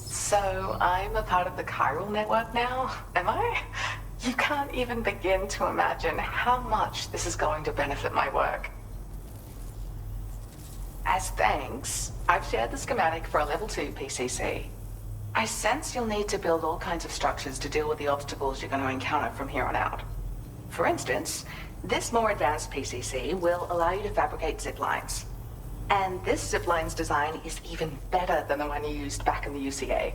So I'm a part of the chiral network now, am I? You can't even begin to imagine how much this is going to benefit my work. As thanks, I've shared the schematic for a level 2 PCC. I sense you'll need to build all kinds of structures to deal with the obstacles you're going to encounter from here on out. For instance, this more advanced PCC will allow you to fabricate zip lines. And this zip line's design is even better than the one you used back in the UCA.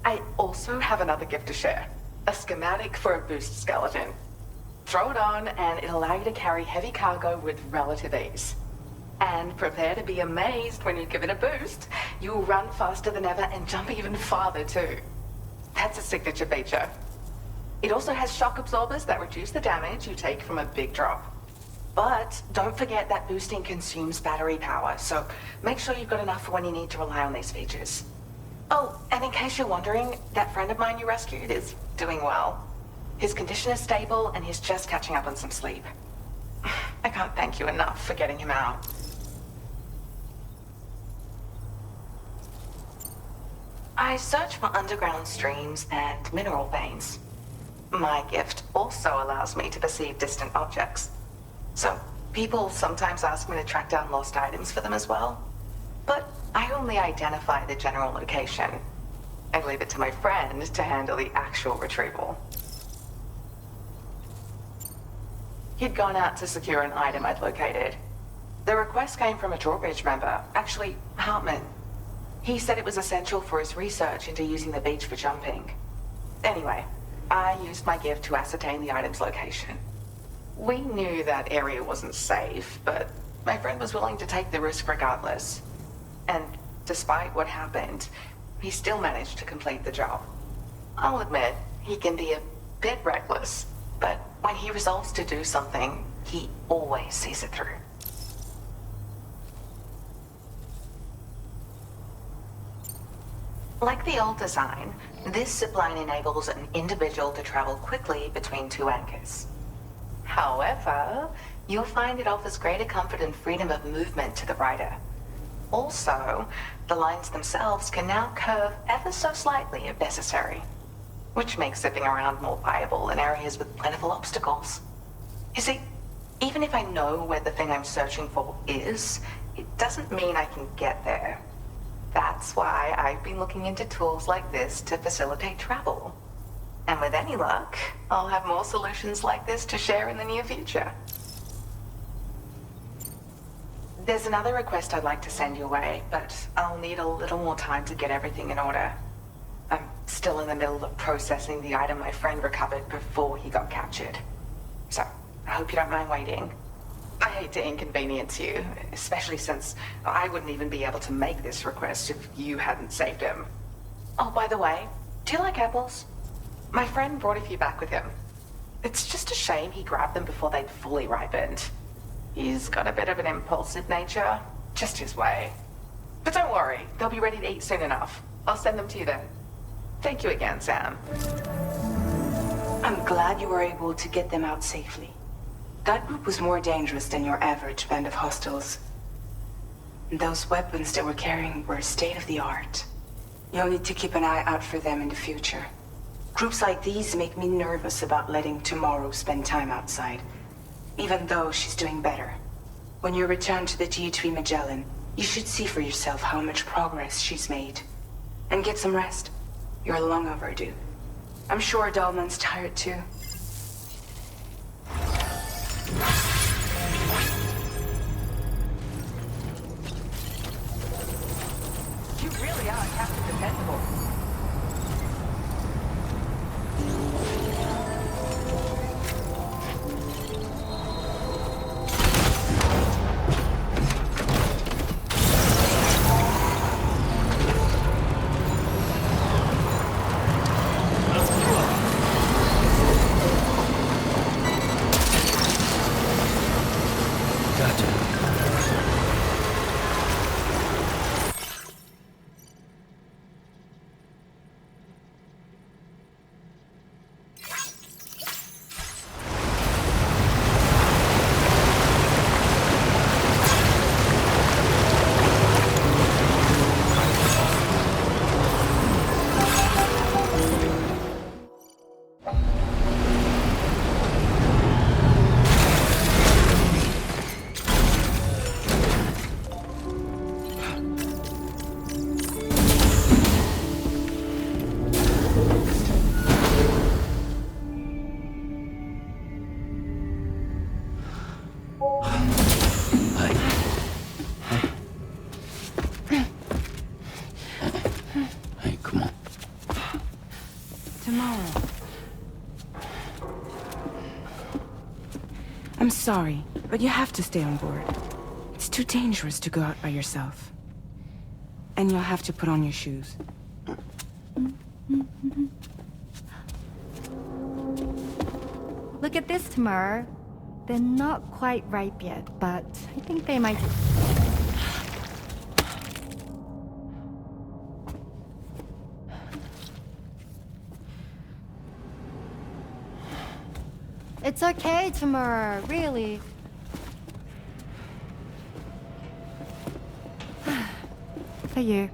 I also have another gift to share. A schematic for a boost skeleton. Throw it on and it'll allow you to carry heavy cargo with relative ease. And prepare to be amazed when you give it a boost. You'll run faster than ever and jump even farther too. That's a signature feature. It also has shock absorbers that reduce the damage you take from a big drop. But don't forget that boosting consumes battery power, so make sure you've got enough for when you need to rely on these features. Oh, and in case you're wondering, that friend of mine you rescued is doing well. His condition is stable and he's just catching up on some sleep. I can't thank you enough for getting him out. I search for underground streams and mineral veins. My gift also allows me to perceive distant objects. So, people sometimes ask me to track down lost items for them as well. But I only identify the general location. I leave it to my friend to handle the actual retrieval. He'd gone out to secure an item I'd located. The request came from a drawbridge member, actually, Hartman. He said it was essential for his research into using the beach for jumping. Anyway, I used my gift to ascertain the item's location. We knew that area wasn't safe, but my friend was willing to take the risk regardless. And despite what happened, he still managed to complete the job. I'll admit, he can be a bit reckless, but when he resolves to do something, he always sees it through. Like the old design, this zipline enables an individual to travel quickly between two anchors. However, you'll find it offers greater comfort and freedom of movement to the rider. Also, the lines themselves can now curve ever so slightly if necessary, which makes zipping around more viable in areas with plentiful obstacles. You see, even if I know where the thing I'm searching for is, it doesn't mean I can get there. That's why I've been looking into tools like this to facilitate travel. And with any luck, I'll have more solutions like this to share in the near future. There's another request I'd like to send your way, but I'll need a little more time to get everything in order. I'm still in the middle of processing the item my friend recovered before he got captured. So, I hope you don't mind waiting. I hate to inconvenience you, especially since I wouldn't even be able to make this request if you hadn't saved him. Oh, by the way, do you like apples? My friend brought a few back with him. It's just a shame he grabbed them before they'd fully ripened. He's got a bit of an impulsive nature, just his way. But don't worry, they'll be ready to eat soon enough. I'll send them to you then. Thank you again, Sam. I'm glad you were able to get them out safely. That group was more dangerous than your average band of hostiles. Those weapons they were carrying were state-of-the-art. You'll need to keep an eye out for them in the future. Groups like these make me nervous about letting Tomorrow spend time outside, even though she's doing better. When you return to the G3 Magellan, you should see for yourself how much progress she's made. And get some rest. You're long overdue. I'm sure Dahlman's tired too. You really are Captain Dependable. tomorrow. I'm sorry, but you have to stay on board. It's too dangerous to go out by yourself. And you'll have to put on your shoes. Look at this, Tamar. They're not quite ripe yet, but I think they might... It's okay, Tamar, really. For you.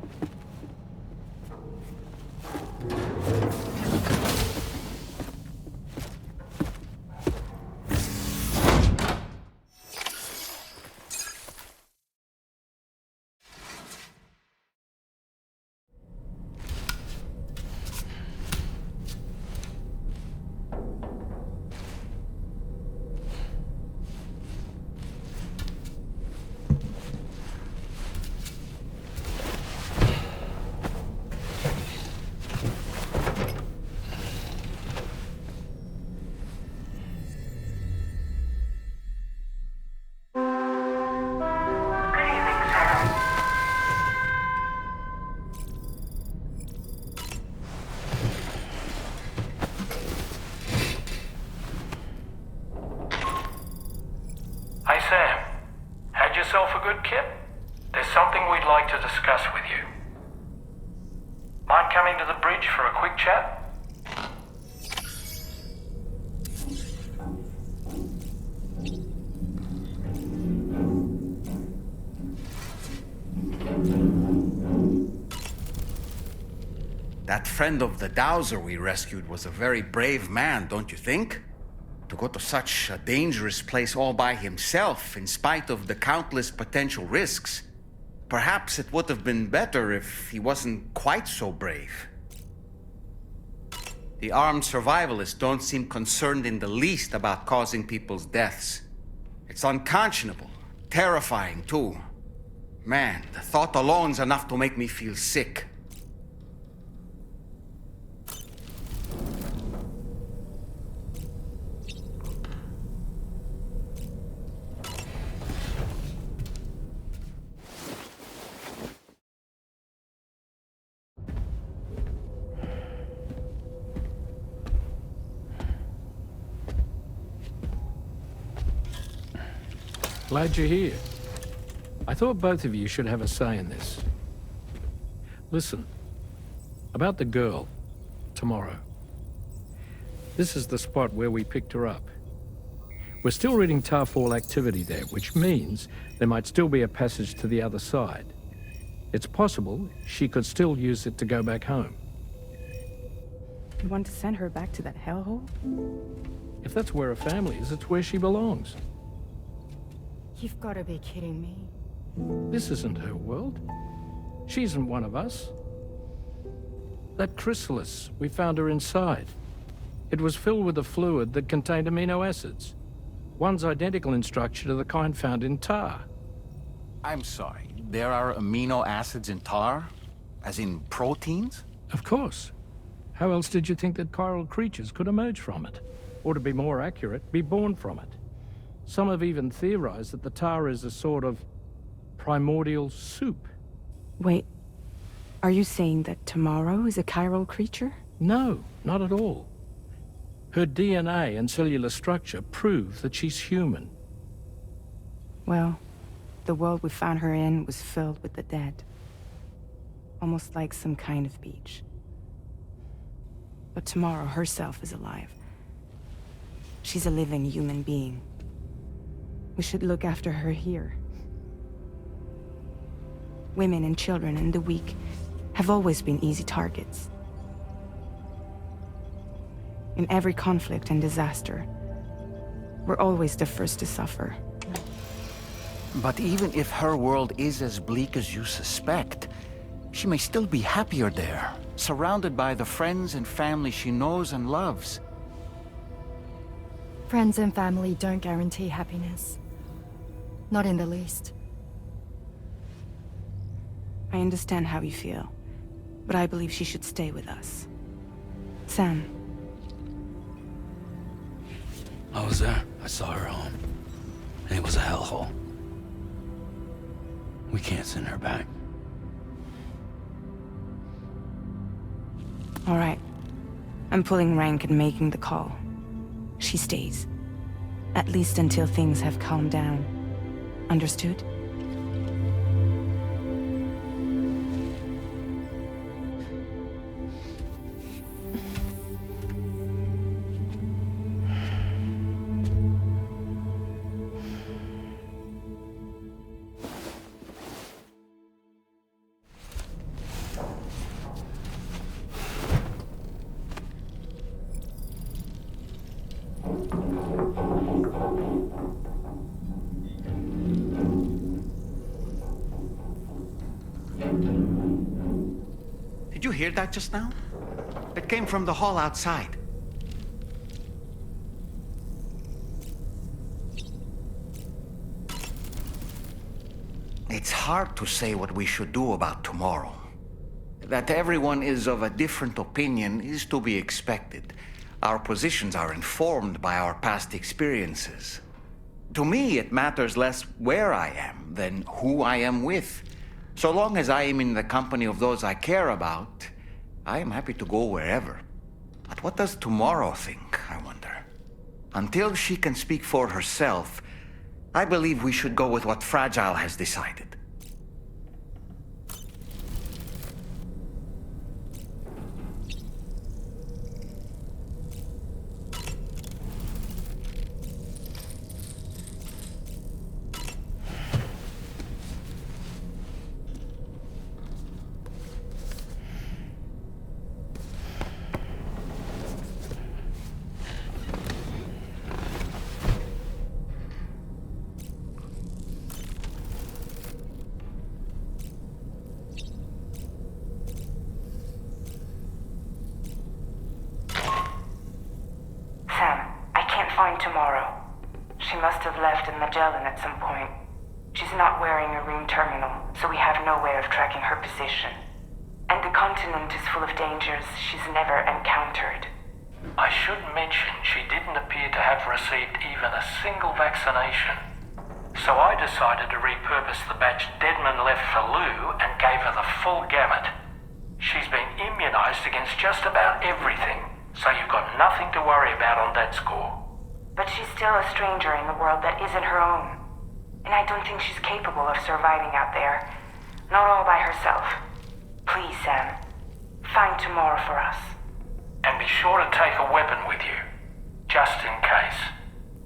Hey Sam, had yourself a good kip? There's something we'd like to discuss with you. Mind coming to the bridge for a quick chat? That friend of the dowser we rescued was a very brave man, don't you think? To go to such a dangerous place all by himself, in spite of the countless potential risks. Perhaps it would have been better if he wasn't quite so brave. The armed survivalists don't seem concerned in the least about causing people's deaths. It's unconscionable, terrifying too. Man, the thought alone's enough to make me feel sick. Glad you're here. I thought both of you should have a say in this. Listen, about the girl, tomorrow. This is the spot where we picked her up. We're still reading Tarfall activity there, which means there might still be a passage to the other side. It's possible she could still use it to go back home. You want to send her back to that hellhole? If that's where her family is, it's where she belongs. You've got to be kidding me. This isn't her world. She isn't one of us. That chrysalis, we found her inside. It was filled with a fluid that contained amino acids. One's identical in structure to the kind found in tar. I'm sorry, there are amino acids in tar? As in proteins? Of course. How else did you think that chiral creatures could emerge from it? Or to be more accurate, be born from it? Some have even theorized that the tar is a sort of primordial soup. Wait, are you saying that tomorrow is a chiral creature? No, not at all. Her DNA and cellular structure prove that she's human. Well, the world we found her in was filled with the dead. Almost like some kind of beach. But tomorrow herself is alive. She's a living human being. We should look after her here. Women and children and the weak have always been easy targets. In every conflict and disaster, we're always the first to suffer. But even if her world is as bleak as you suspect, she may still be happier there, surrounded by the friends and family she knows and loves. Friends and family don't guarantee happiness. Not in the least. I understand how you feel, but I believe she should stay with us. Sam? I was there. I saw her home. And it was a hellhole. We can't send her back. All right. I'm pulling rank and making the call. She stays. At least until things have calmed down. Understood? Did you hear that just now? It came from the hall outside. It's hard to say what we should do about tomorrow. That everyone is of a different opinion is to be expected. Our positions are informed by our past experiences. To me, it matters less where I am than who I am with. So long as I am in the company of those I care about, I am happy to go wherever. But what does tomorrow think, I wonder? Until she can speak for herself, I believe we should go with what Fragile has decided. Find tomorrow. She must have left in Magellan at some point. She's not wearing a room terminal, so we have no way of tracking her position. And the continent is full of dangers she's never encountered. I should mention she didn't appear to have received even a single vaccination. So I decided to repurpose the batch Deadman left for Lou and gave her the full gamut. She's been immunized against just about everything, so you've got nothing to worry about on that score. But she's still a stranger in the world that isn't her own. And I don't think she's capable of surviving out there. Not all by herself. Please, Sam. Find tomorrow for us. And be sure to take a weapon with you. Just in case.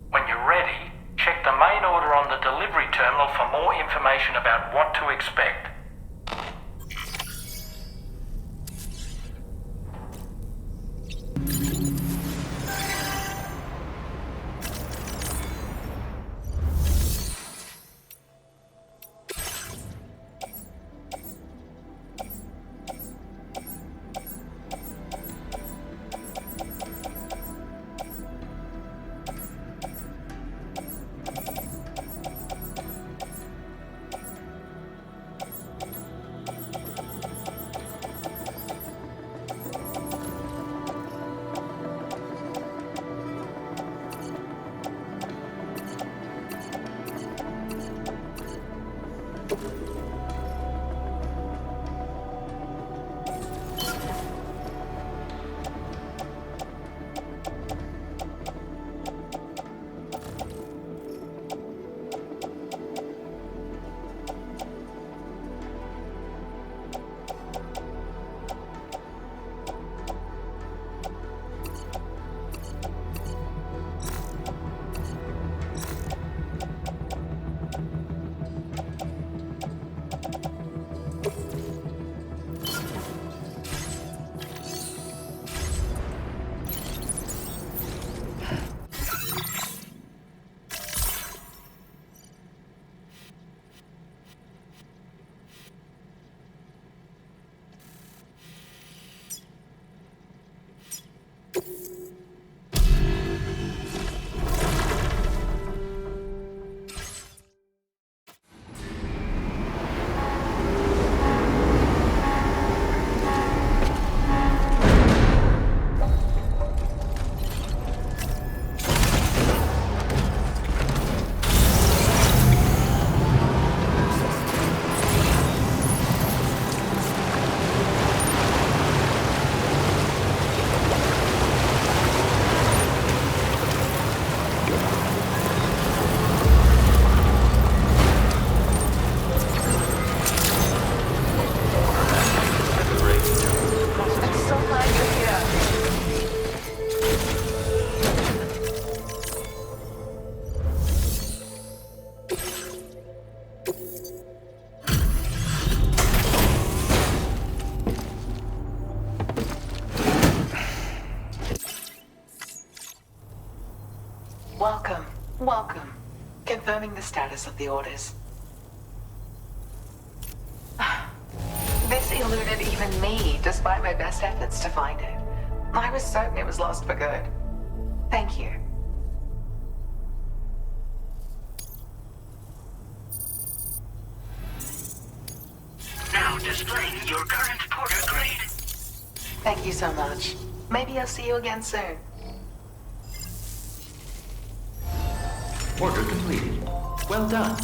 When you're ready, check the main order on the delivery terminal for more information about what to expect. welcome. Confirming the status of the orders. This eluded even me, despite my best efforts to find it. I was certain it was lost for good. Thank you. Now displaying your current porter grade. Thank you so much. Maybe I'll see you again soon. Order completed. Well done.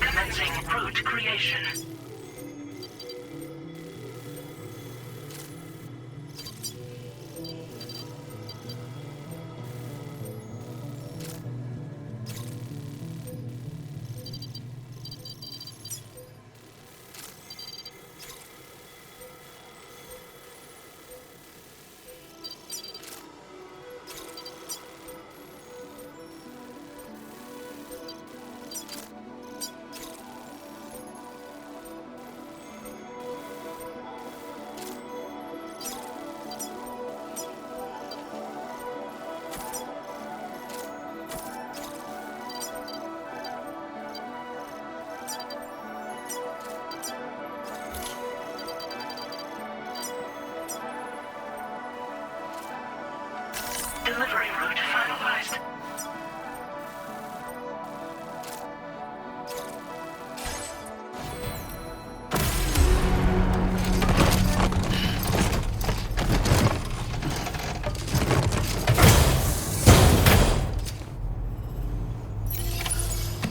Commencing route creation. Delivery route finalized.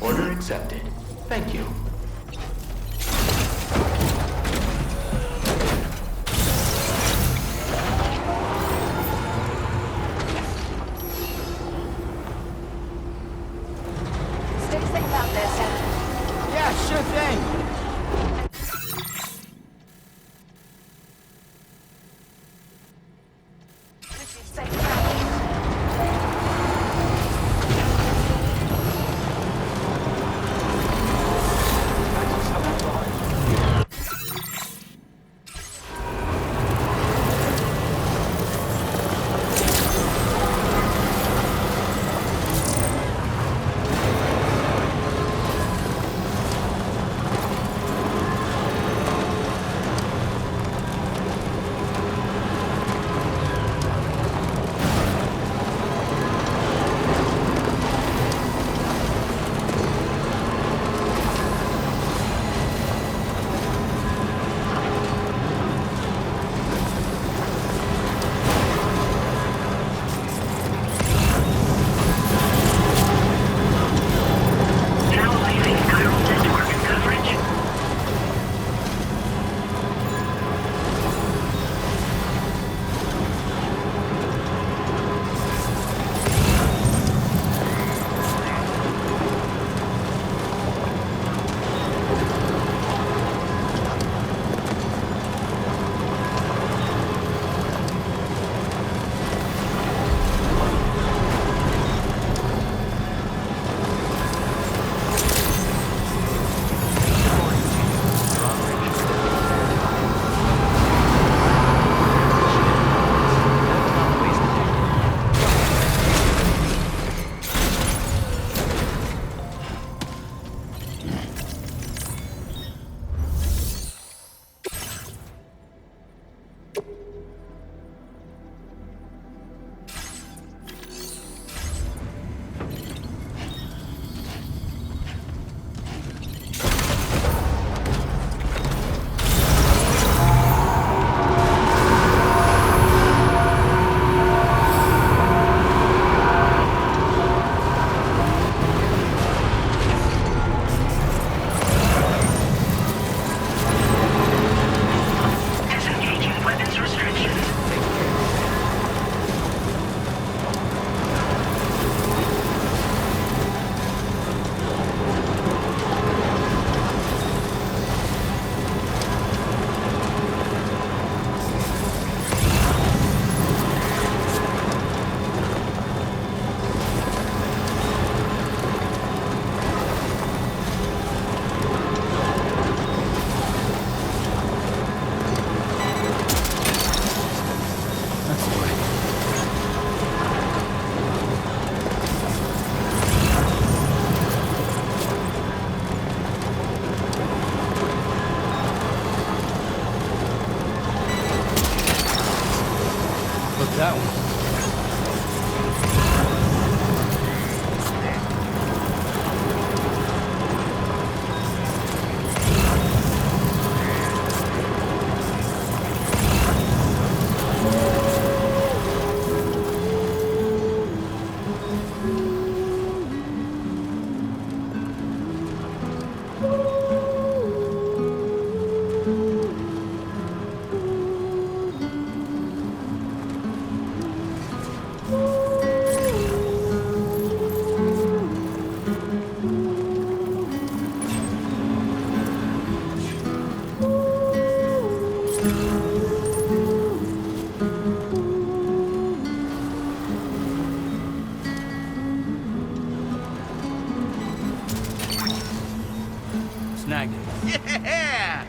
Order accepted. Thank you. Stay safe out there, Sam. Yeah, sure thing. This is safe travels. that one. Snagged it. Yeah!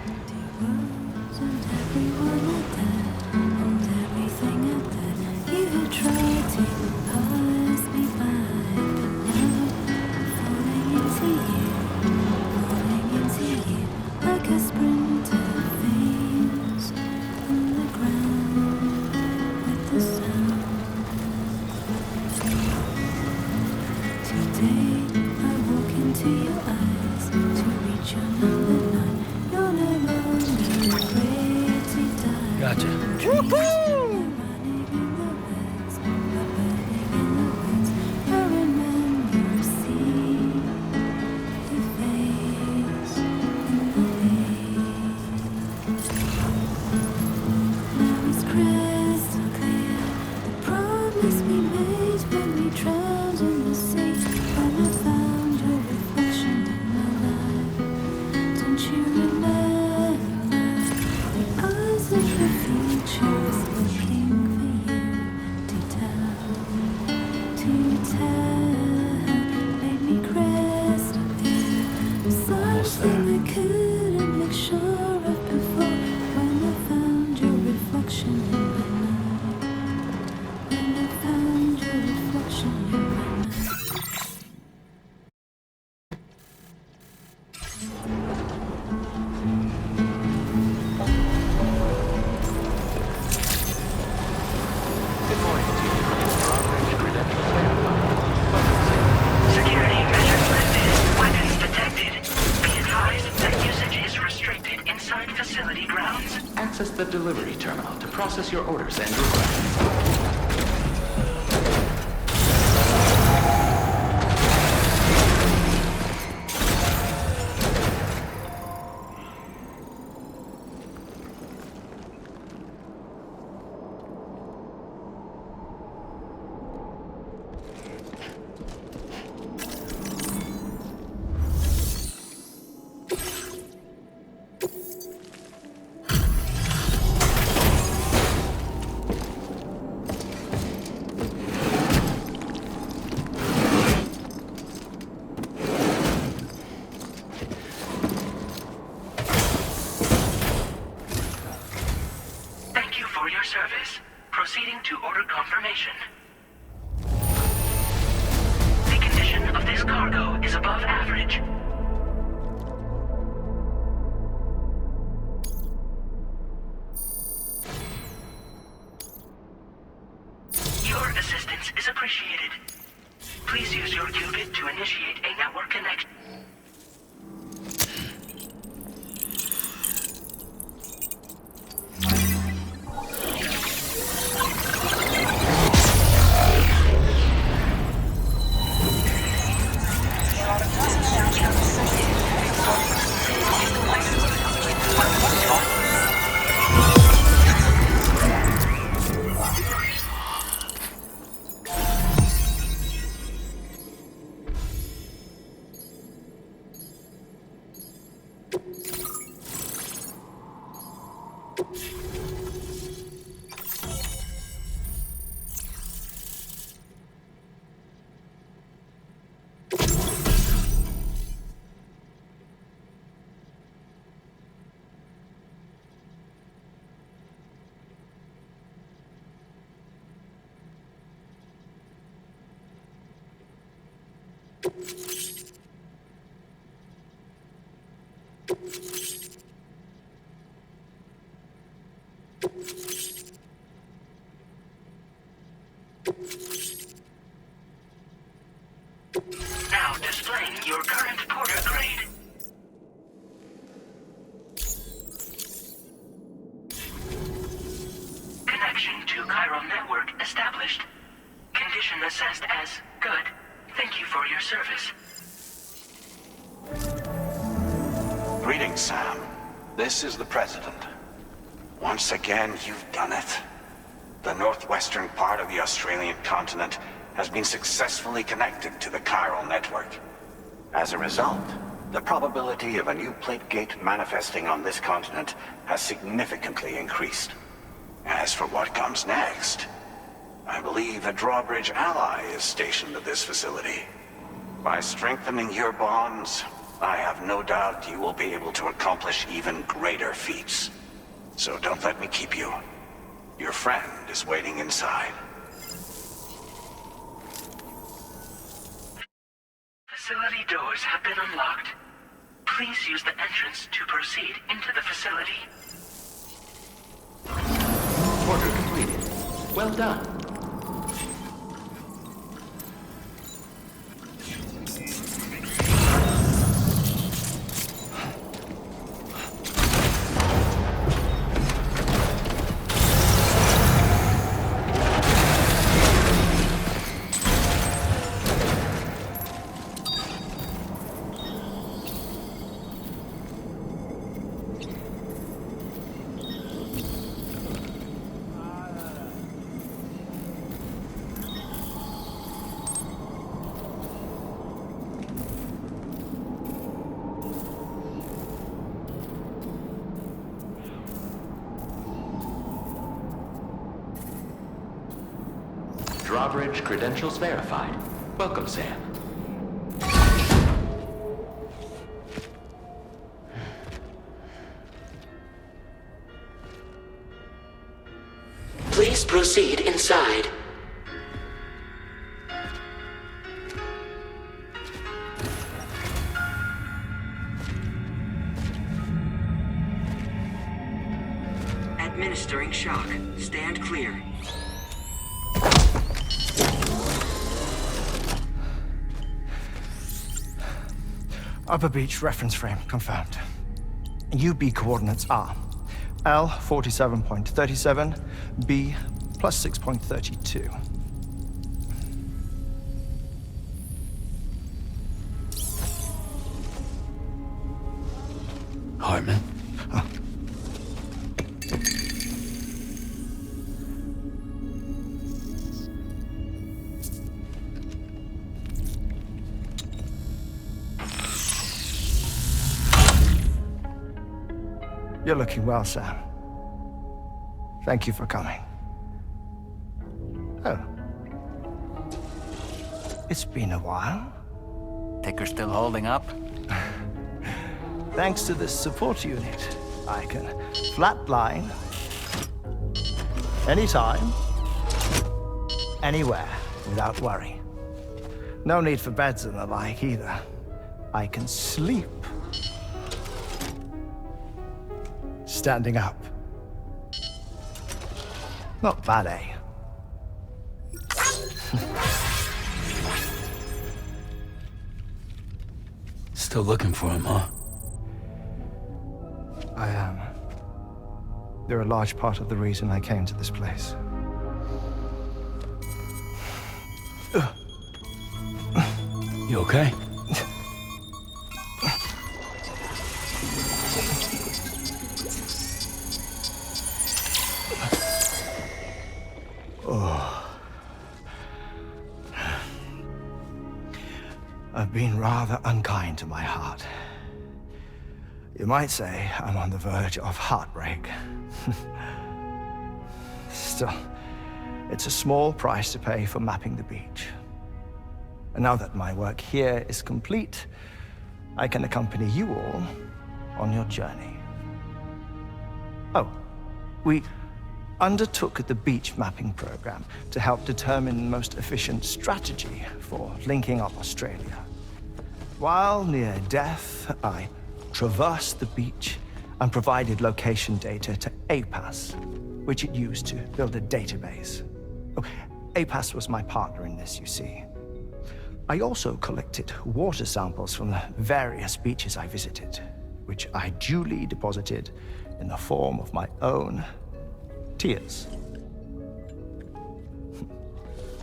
Gotcha. Almost there. Security measures lifted. Weapons detected. Be advised that usage is restricted inside facility grounds. Access the delivery terminal to process your orders and requests. Thank you for your service. Proceeding to order confirmation. The condition of this cargo is above average. Your assistance is appreciated. Please use your qubit to initiate a network connection. chiral network established. Condition assessed as good. Thank you for your service. Greetings, Sam. This is the President. Once again, you've done it. The northwestern part of the Australian continent has been successfully connected to the chiral network. As a result, the probability of a new plate gate manifesting on this continent has significantly increased. As for what comes next, I believe a drawbridge ally is stationed at this facility. By strengthening your bonds, I have no doubt you will be able to accomplish even greater feats. So don't let me keep you. Your friend is waiting inside. Facility doors have been unlocked. Please use the entrance to proceed into the facility. Order completed. Well done. Drawbridge credentials verified. Welcome, Sam. Please proceed inside. Administering shock. Stand clear. Upper Beach reference frame confirmed. UB coordinates are L 47.37, B plus 6.32. Hartman? You're looking well, Sam. Thank you for coming. Oh. It's been a while. Ticker still holding up? Thanks to this support unit, I can flatline anytime, anywhere, without worry. No need for beds and the like either. I can sleep standing up. Not bad, eh? Still looking for him, huh? I am. They're a large part of the reason I came to this place. You okay? I've been rather unkind to my heart. You might say I'm on the verge of heartbreak. Still, it's a small price to pay for mapping the beach. And now that my work here is complete, I can accompany you all on your journey. Oh, we undertook the beach mapping program to help determine the most efficient strategy for linking up Australia. While near death, I traversed the beach and provided location data to APAS, which it used to build a database. Oh, APAS was my partner in this, you see. I also collected water samples from the various beaches I visited, which I duly deposited in the form of my own tears.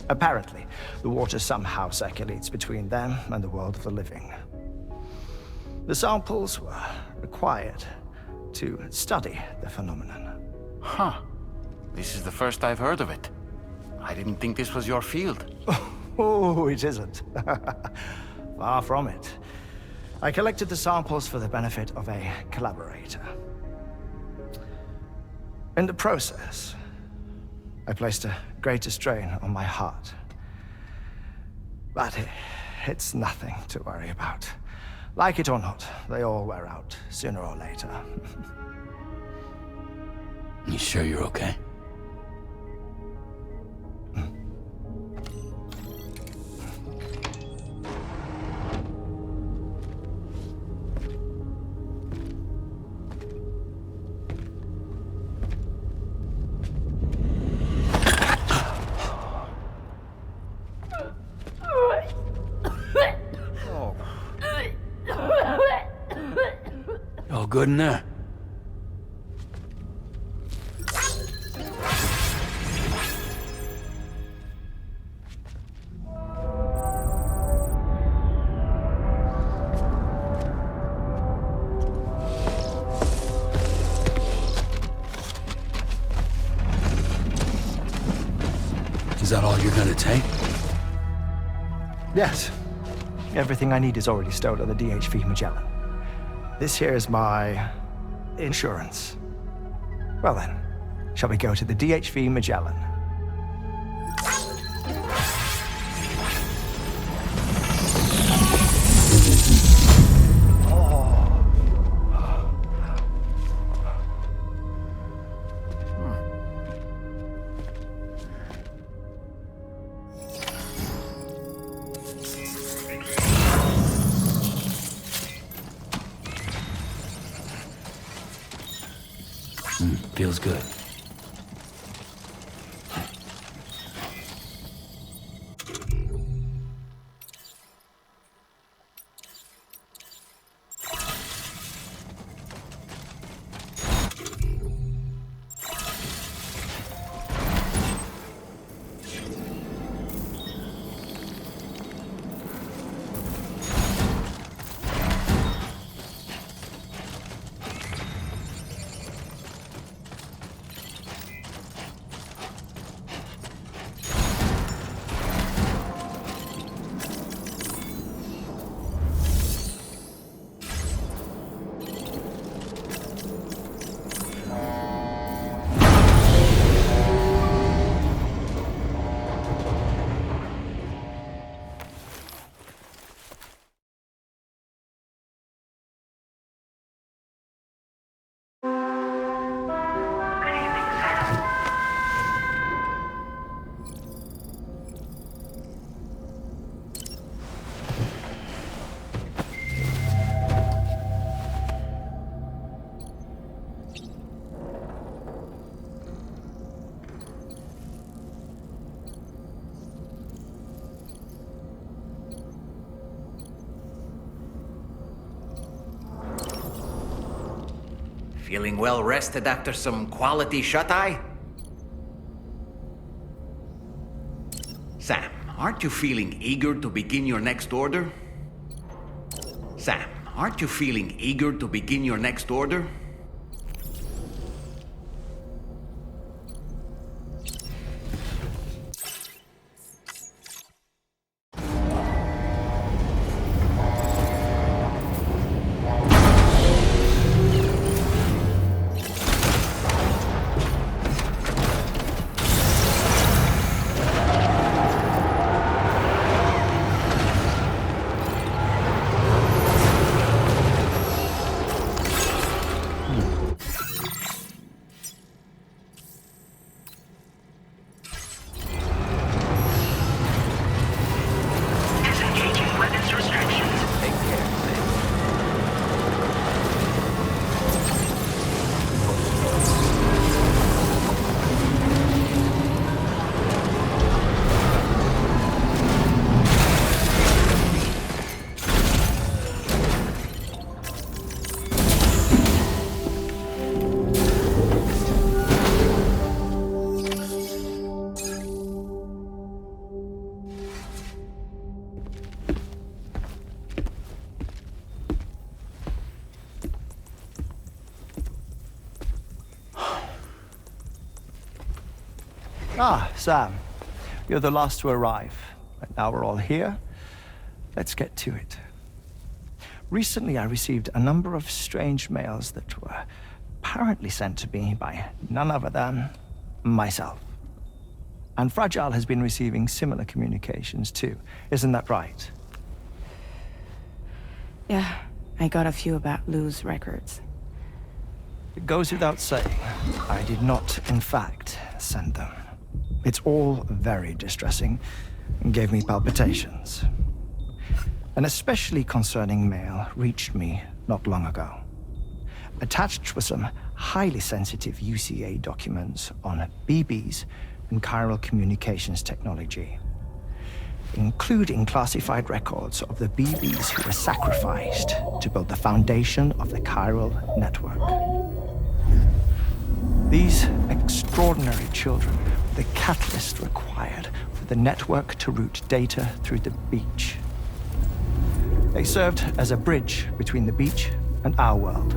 Apparently, the water somehow circulates between them and the world of the living. The samples were required to study the phenomenon. Huh. This is the first I've heard of it. I didn't think this was your field. Oh, it isn't. Far from it. I collected the samples for the benefit of a collaborator. In the process, I placed a greater strain on my heart. But it's nothing to worry about. Like it or not, they all wear out, sooner or later. You sure you're okay? All good in there? Is that all you're gonna take? Yes. Everything I need is already stowed on the DHV Magellan. This here is my insurance. Well then, shall we go to the DHV Magellan? Feels good. Feeling well rested after some quality shut-eye? Sam, aren't you feeling eager to begin your next order? Sam, aren't you feeling eager to begin your next order? Ah, Sam. You're the last to arrive. And now we're all here. Let's get to it. Recently, I received a number of strange mails that were apparently sent to me by none other than myself. And Fragile has been receiving similar communications too. Isn't that right? Yeah, I got a few about Lou's records. It goes without saying, I did not, in fact, send them. It's all very distressing and gave me palpitations. An especially concerning mail reached me not long ago. Attached were some highly sensitive UCA documents on BBs and chiral communications technology, including classified records of the BBs who were sacrificed to build the foundation of the chiral network. These extraordinary children were the catalyst required for the network to route data through the beach. They served as a bridge between the beach and our world,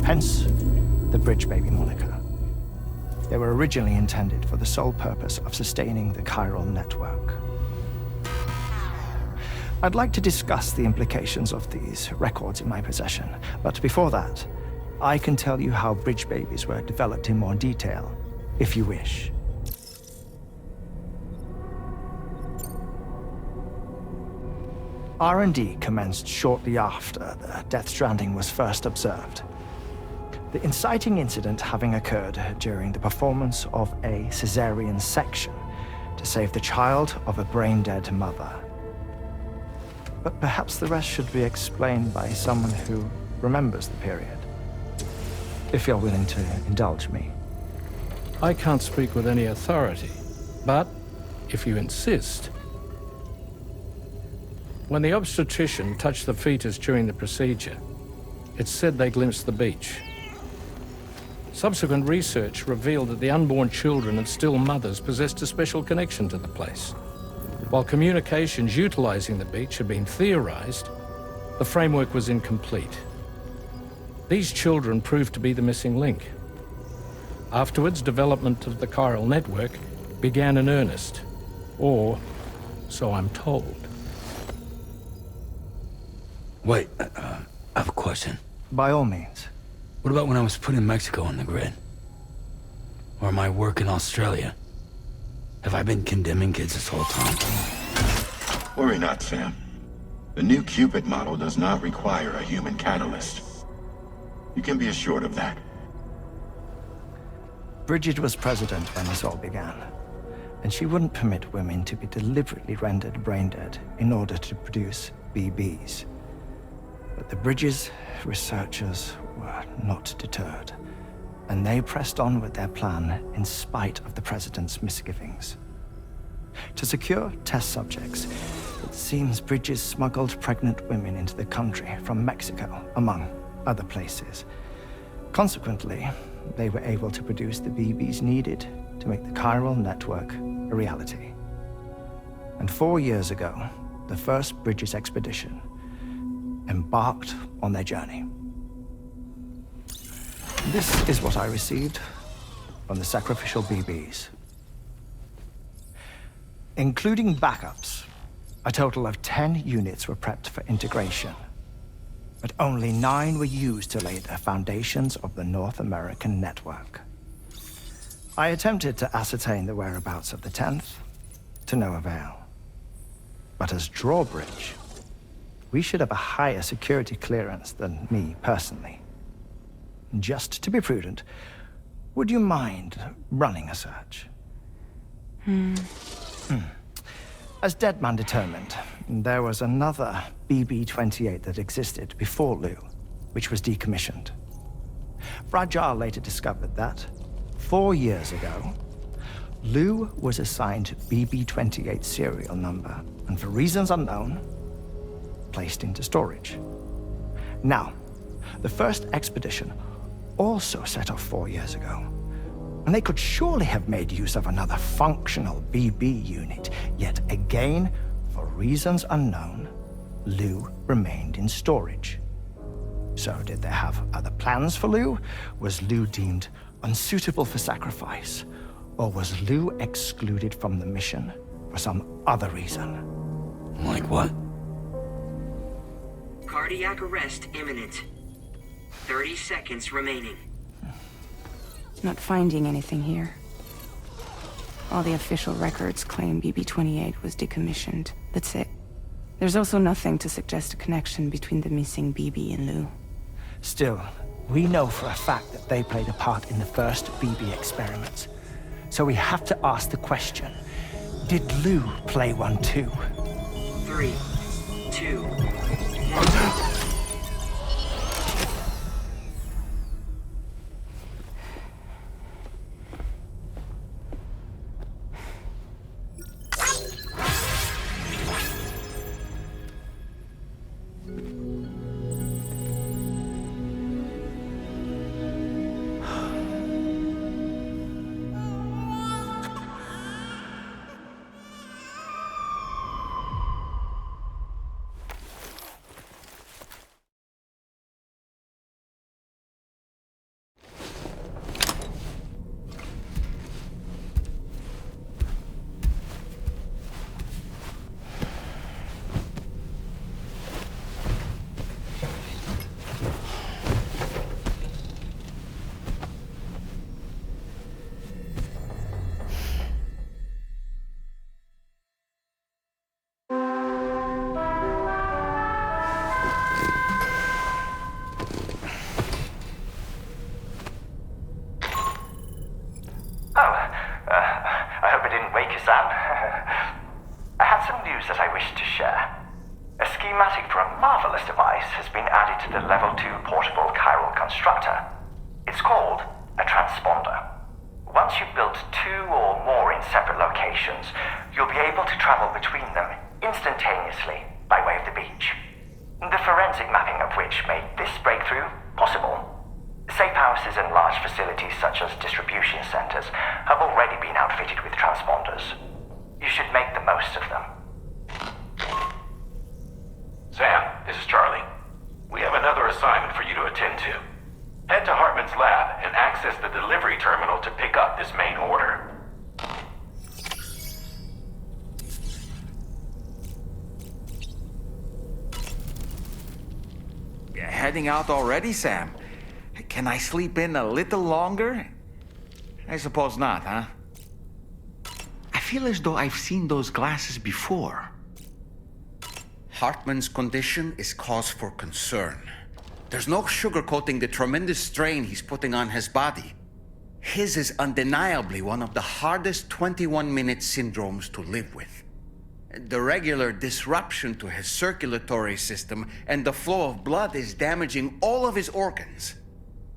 hence the Bridge Baby moniker. They were originally intended for the sole purpose of sustaining the chiral network. I'd like to discuss the implications of these records in my possession, but before that, I can tell you how Bridge Babies were developed in more detail, if you wish. R&D commenced shortly after the Death Stranding was first observed. The inciting incident having occurred during the performance of a cesarean section to save the child of a brain-dead mother. But perhaps the rest should be explained by someone who remembers the period. If you're willing to indulge me. I can't speak with any authority, but if you insist. When the obstetrician touched the fetus during the procedure, it's said they glimpsed the beach. Subsequent research revealed that the unborn children and still mothers possessed a special connection to the place. While communications utilizing the beach had been theorized, the framework was incomplete. These children proved to be the missing link. Afterwards, development of the chiral network began in earnest, or so I'm told. Wait, I have a question. By all means. What about when I was putting Mexico on the grid? Or my work in Australia? Have I been condemning kids this whole time? Worry not, Sam. The new Cupid model does not require a human catalyst. You can be assured of that. Bridget was president when this all began, and she wouldn't permit women to be deliberately rendered brain-dead in order to produce BBs. But the Bridges researchers were not deterred, and they pressed on with their plan in spite of the president's misgivings. To secure test subjects, it seems Bridges smuggled pregnant women into the country from Mexico, among other places. Consequently, they were able to produce the BBs needed to make the chiral network a reality. And 4 years ago, the first Bridges expedition embarked on their journey. This is what I received from the sacrificial BBs. Including backups, a total of 10 units were prepped for integration, but only 9 were used to lay the foundations of the North American network. I attempted to ascertain the whereabouts of the 10th, to no avail. But as drawbridge, we should have a higher security clearance than me personally. Just to be prudent, would you mind running a search? As Deadman determined, there was another BB-28 that existed before Lou, which was decommissioned. Fragile later discovered that, 4 years ago, Lou was assigned BB-28 serial number, and for reasons unknown, placed into storage. Now, the first expedition also set off 4 years ago, and they could surely have made use of another functional BB unit, yet again, for reasons unknown, Lou remained in storage. So did they have other plans for Lou? Was Lou deemed unsuitable for sacrifice? Or was Lou excluded from the mission for some other reason? Like what? Cardiac arrest imminent. 30 seconds remaining. Not finding anything here. All the official records claim BB-28 was decommissioned. That's it. There's also nothing to suggest a connection between the missing BB and Lou. Still, we know for a fact that they played a part in the first BB experiments. So we have to ask the question, did Lou play one too? 3, 2, 1. I hope I didn't wake you, Sam. I have some news that I wish to share. A schematic for a marvelous device has been added to the Level 2 portable chiral constructor. It's called a transponder. Once you've built 2 or more in separate locations, you'll be able to travel between them instantaneously by way of the beach. The forensic mapping of which made this breakthrough possible. Safe houses and large facilities such as distribution centers have already been outfitted with transponders. You should make the most of them. Sam, this is Charlie. We have another assignment for you to attend to. Head to Hartman's lab and access the delivery terminal to pick up this main order. You're heading out already, Sam? Can I sleep in a little longer? I suppose not, huh? I feel as though I've seen those glasses before. Hartman's condition is cause for concern. There's no sugarcoating the tremendous strain he's putting on his body. His is undeniably one of the hardest 21-minute syndromes to live with. The regular disruption to his circulatory system and the flow of blood is damaging all of his organs.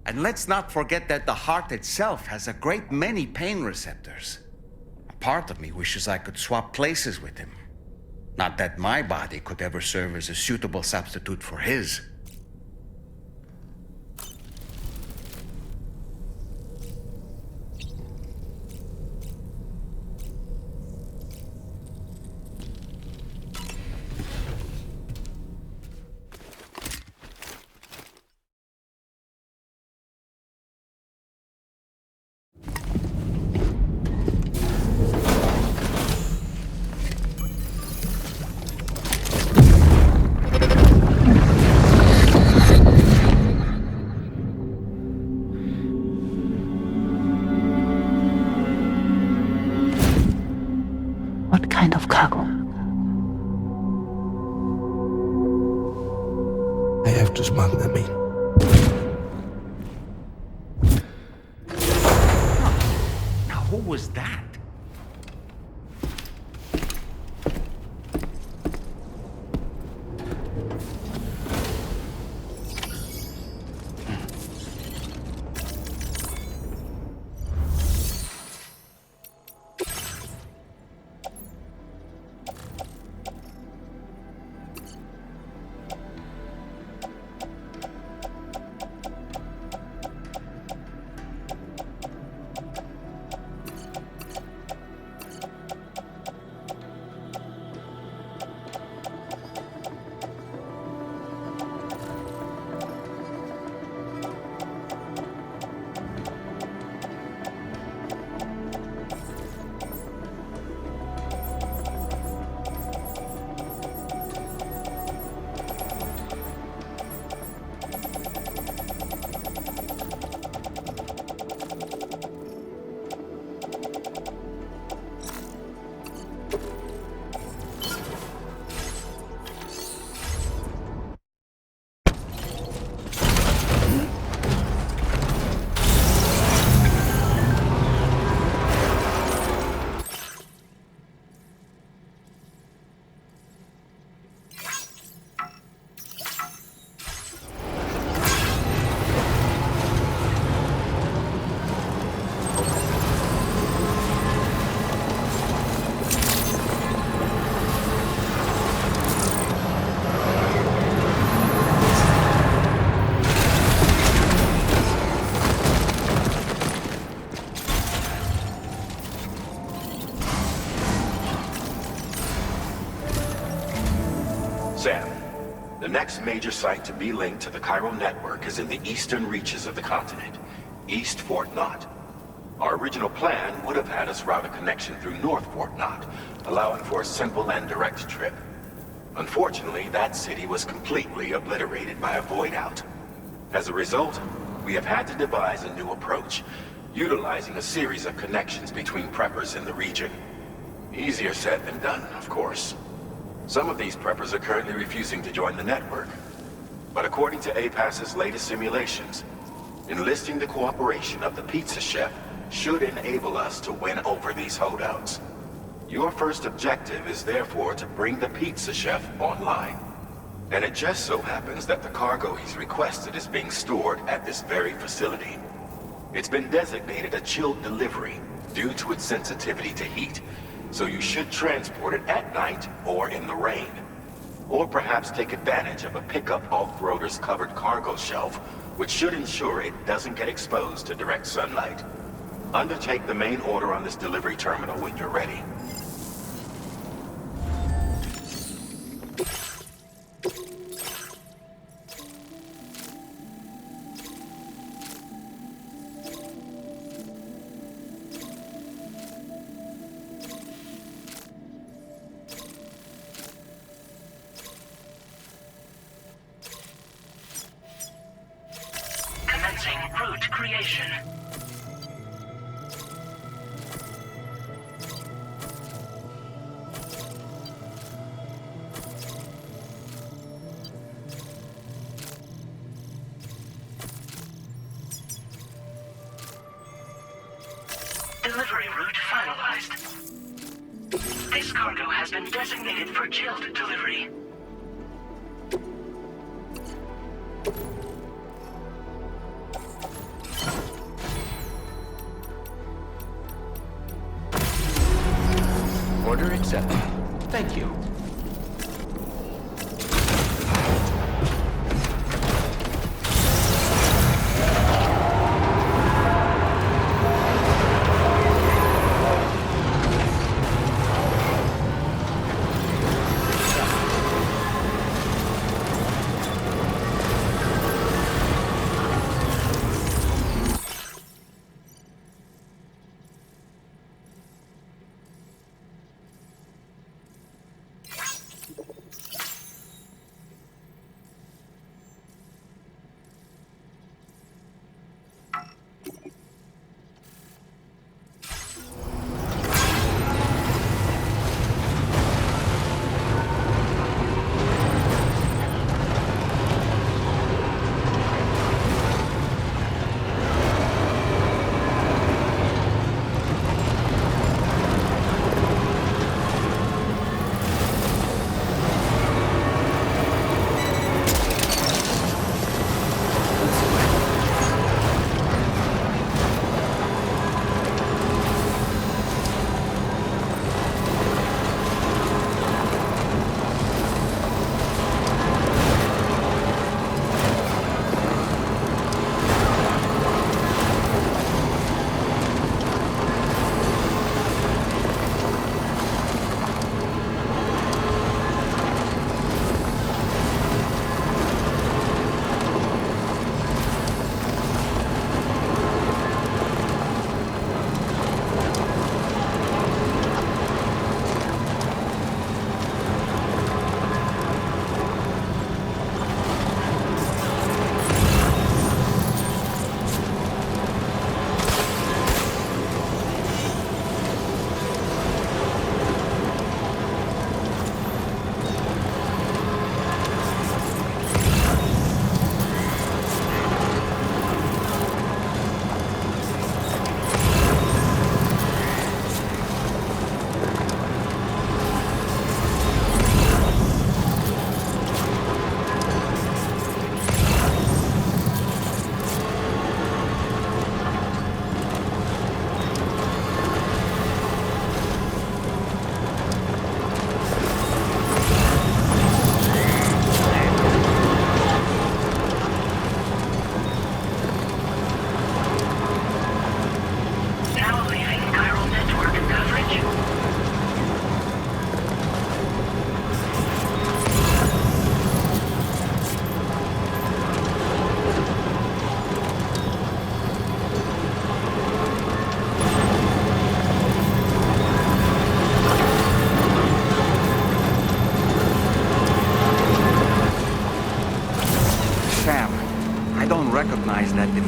And let's not forget that the heart itself has a great many pain receptors. A part of me wishes I could swap places with him. Not that my body could ever serve as a suitable substitute for his. What kind of cargo? I have to smuggle them in. Now, who was that? The next major site to be linked to the chiral network is in the eastern reaches of the continent, East Fort Knott. Our original plan would have had us route a connection through North Fort Knott, allowing for a simple and direct trip. Unfortunately, that city was completely obliterated by a void out. As a result, we have had to devise a new approach, utilizing a series of connections between preppers in the region. Easier said than done, of course. Some of these preppers are currently refusing to join the network. But according to APAS's latest simulations, enlisting the cooperation of the pizza chef should enable us to win over these holdouts. Your first objective is therefore to bring the pizza chef online. And it just so happens that the cargo he's requested is being stored at this very facility. It's been designated a chilled delivery due to its sensitivity to heat, so you should transport it at night or in the rain. Or perhaps take advantage of a pickup off-roader's covered cargo shelf, which should ensure it doesn't get exposed to direct sunlight. Undertake the main order on this delivery terminal when you're ready. Commencing route creation. Delivery route finalized. This cargo has been designated for chilled delivery. Order accepted. Thank you.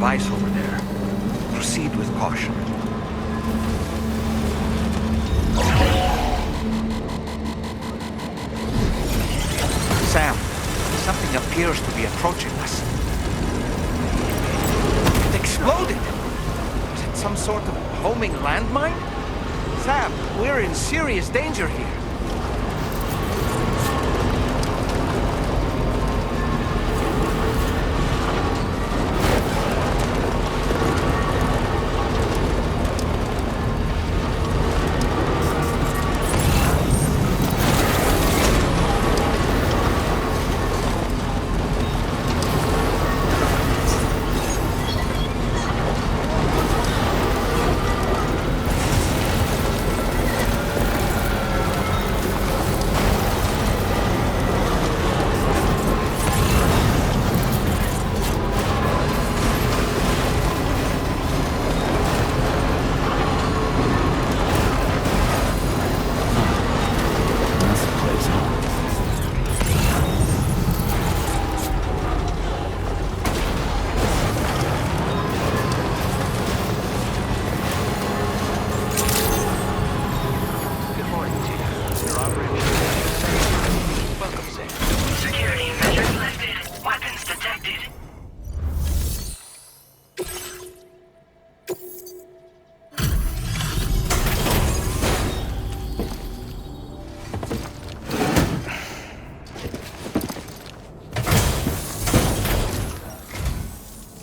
device over there. Proceed with caution. Sam, something appears to be approaching us. It exploded! Was it some sort of homing landmine? Sam, we're in serious danger here.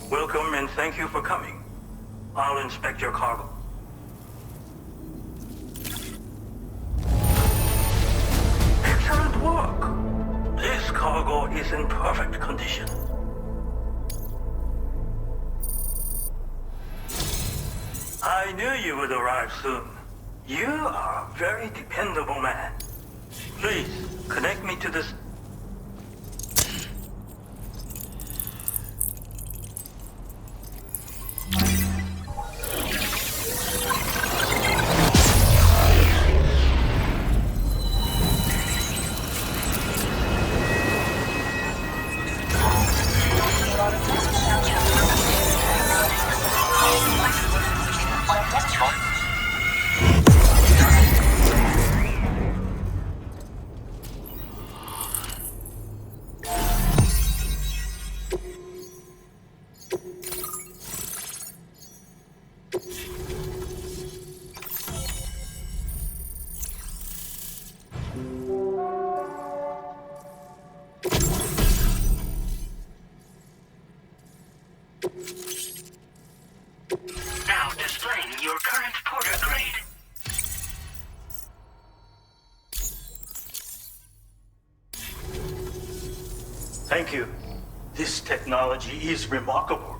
Welcome and thank you for coming. I'll inspect your cargo. Excellent work. This cargo is in perfect condition. I knew you would arrive soon. You are a very dependable man. Please, connect me to this... Now displaying your current porter grade. Thank you. This technology is remarkable.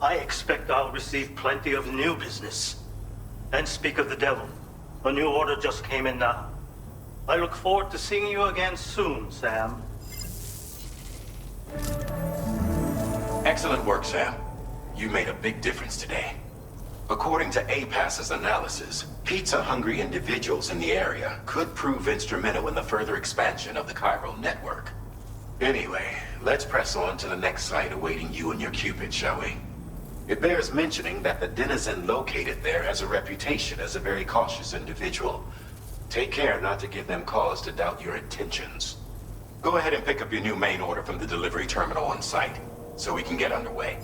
I expect I'll receive plenty of new business. And speak of the devil, a new order just came in now. I look forward to seeing you again soon, Sam. Excellent work, Sam. You made a big difference today. According to APAS's analysis, pizza-hungry individuals in the area could prove instrumental in the further expansion of the chiral network. Anyway, let's press on to the next site awaiting you and your Cupid, shall we? It bears mentioning that the denizen located there has a reputation as a very cautious individual. Take care not to give them cause to doubt your intentions. Go ahead and pick up your new main order from the delivery terminal on site, so we can get underway.